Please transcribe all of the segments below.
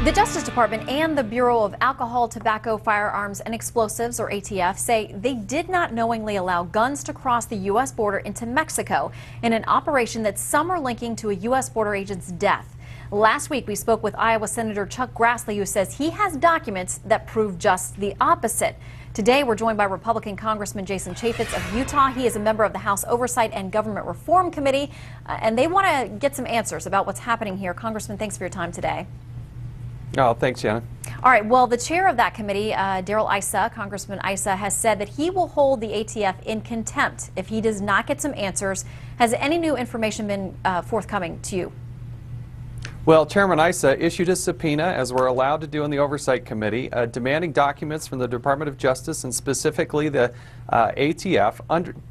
The Justice Department and the Bureau of Alcohol, Tobacco, Firearms, and Explosives, or ATF, say they did not knowingly allow guns to cross the U.S. border into Mexico in an operation that some are linking to a U.S. border agent's death. Last week, we spoke with Iowa Senator Chuck Grassley, who says he has documents that prove just the opposite. Today, we're joined by Republican Congressman Jason Chaffetz of Utah. He is a member of the House Oversight and Government Reform Committee, and they want to get some answers about what's happening here. Congressman, thanks for your time today. Oh, thanks, Shannon. All right, well, the chair of that committee, Issa, Congressman Issa, has said that he will hold the ATF in contempt if he does not get some answers. Has any new information been forthcoming to you? Well, Chairman Issa issued a subpoena, as we're allowed to do in the Oversight Committee, demanding documents from the Department of Justice and specifically the ATF,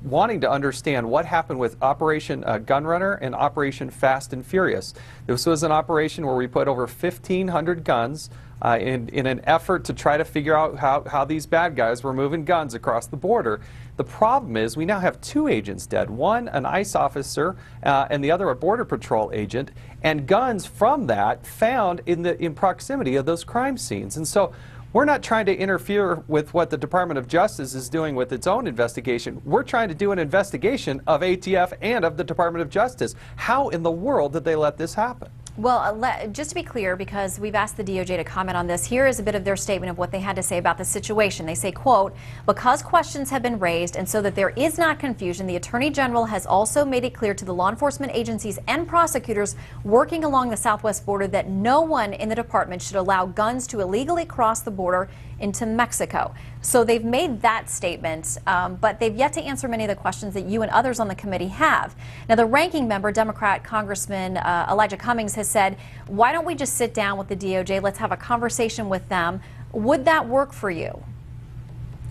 wanting to understand what happened with Operation Gunrunner and Operation Fast and Furious. This was an operation where we put over 1,500 guns in an effort to try to figure out how these bad guys were moving guns across the border. The problem is we now have two agents dead, one an ICE officer and the other a Border Patrol agent, and guns from that found in proximity of those crime scenes. And so we're not trying to interfere with what the Department of Justice is doing with its own investigation. We're trying to do an investigation of ATF and of the Department of Justice. How in the world did they let this happen? Well, just to be clear, because we've asked the DOJ to comment on this, here is a bit of their statement of what they had to say about the situation. They say, quote, because questions have been raised and so that there is not confusion, the Attorney General has also made it clear to the law enforcement agencies and prosecutors working along the southwest border that no one in the department should allow guns to illegally cross the border into Mexico. So they've made that statement, but they've yet to answer many of the questions that you and others on the committee have. Now, the ranking member, Democrat Congressman Elijah Cummings, has said, why don't we just sit down with the DOJ? Let's have a conversation with them. Would that work for you?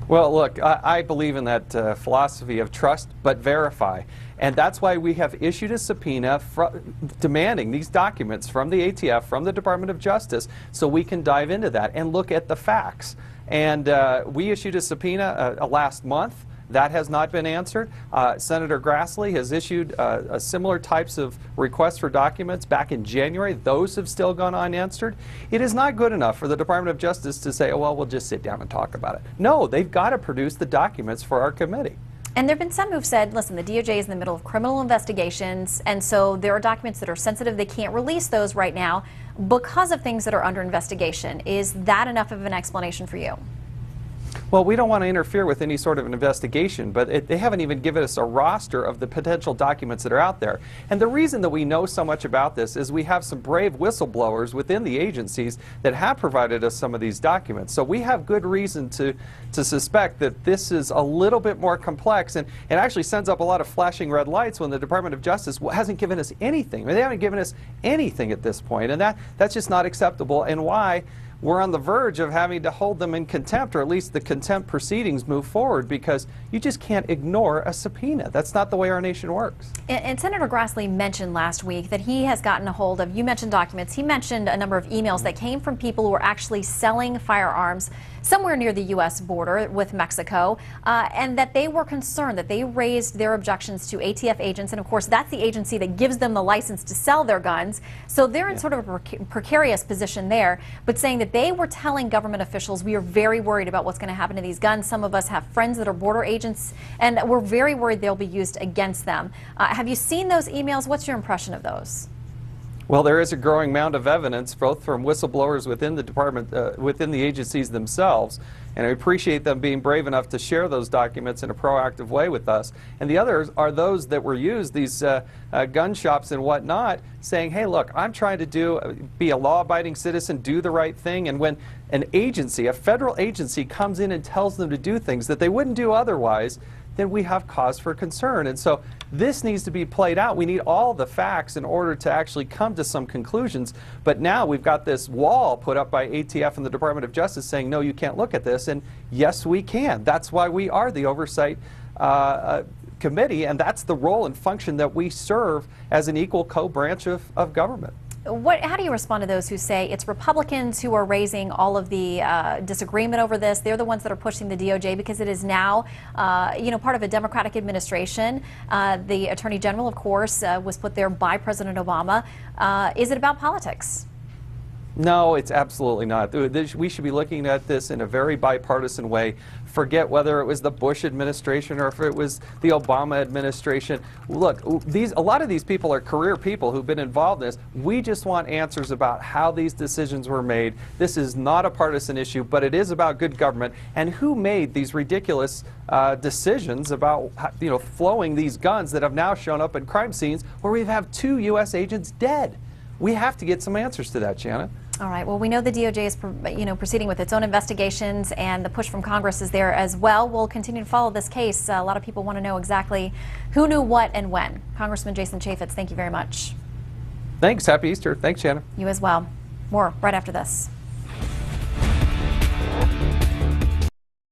Well, look, I believe in that philosophy of trust but verify. And that's why we have issued a subpoena demanding these documents from the ATF, from the Department of Justice, so we can dive into that and look at the facts. And we issued a subpoena last month. That has not been answered. Senator Grassley has issued similar types of requests for documents back in January. Those have still gone unanswered. It is not good enough for the Department of Justice to say, oh, well, we'll just sit down and talk about it. No, they've got to produce the documents for our committee. And there have been some who've said, listen, the DOJ is in the middle of criminal investigations, and so there are documents that are sensitive. They can't release those right now because of things that are under investigation. Is that enough of an explanation for you? Well, we don't want to interfere with any sort of an investigation, but they haven't even given us a roster of the potential documents that are out there. And the reason that we know so much about this is we have some brave whistleblowers within the agencies that have provided us some of these documents. So we have good reason to suspect that this is a little bit more complex, and it actually sends up a lot of flashing red lights when the Department of Justice hasn't given us anything. I mean, they haven't given us anything at this point, and that's just not acceptable, and why we're on the verge of having to hold them in contempt, or at least the contempt proceedings move forward, because you just can't ignore a subpoena. That's not the way our nation works. And Senator Grassley mentioned last week that he has gotten a hold of, you mentioned documents, he mentioned a number of emails that came from people who were actually selling firearms somewhere near the U.S. border with Mexico, and that they were concerned, that they raised their objections to ATF agents, and of course that's the agency that gives them the license to sell their guns, so they're in sort of a precarious position there, but saying that they were telling government officials, we are very worried about what's going to happen to these guns. Some of us have friends that are border agents, and we're very worried they'll be used against them. Have you seen those emails? What's your impression of those? Well, there is a growing mound of evidence, both from whistleblowers within the department, within the agencies themselves, and I appreciate them being brave enough to share those documents in a proactive way with us. And the others are those that were used, these gun shops and whatnot, saying, hey, look, I'm trying to be a law-abiding citizen, do the right thing, and when an agency, a federal agency, comes in and tells them to do things that they wouldn't do otherwise, then we have cause for concern. And so this needs to be played out. We need all the facts in order to actually come to some conclusions. But now we've got this wall put up by ATF and the Department of Justice saying, no, you can't look at this. And yes, we can. That's why we are the Oversight Committee, and that's the role and function that we serve as an equal co-branch of government. How do you respond to those who say it's Republicans who are raising all of the disagreement over this? They're the ones that are pushing the DOJ because it is now, part of a Democratic administration. The Attorney General, of course, was put there by President Obama. Is it about politics? No, it's absolutely not. We should be looking at this in a very bipartisan way. Forget whether it was the Bush administration or if it was the Obama administration. Look, a lot of these people are career people who've been involved in this. We just want answers about how these decisions were made. This is not a partisan issue, but it is about good government and who made these ridiculous decisions about, flowing these guns that have now shown up in crime scenes where we have 2 U.S. agents dead. We have to get some answers to that, Shannon. All right. Well, we know the DOJ is, proceeding with its own investigations, and the push from Congress is there as well. We'll continue to follow this case. A lot of people want to know exactly who knew what and when. Congressman Jason Chaffetz, thank you very much. Thanks. Happy Easter. Thanks, Shannon. You as well. More right after this.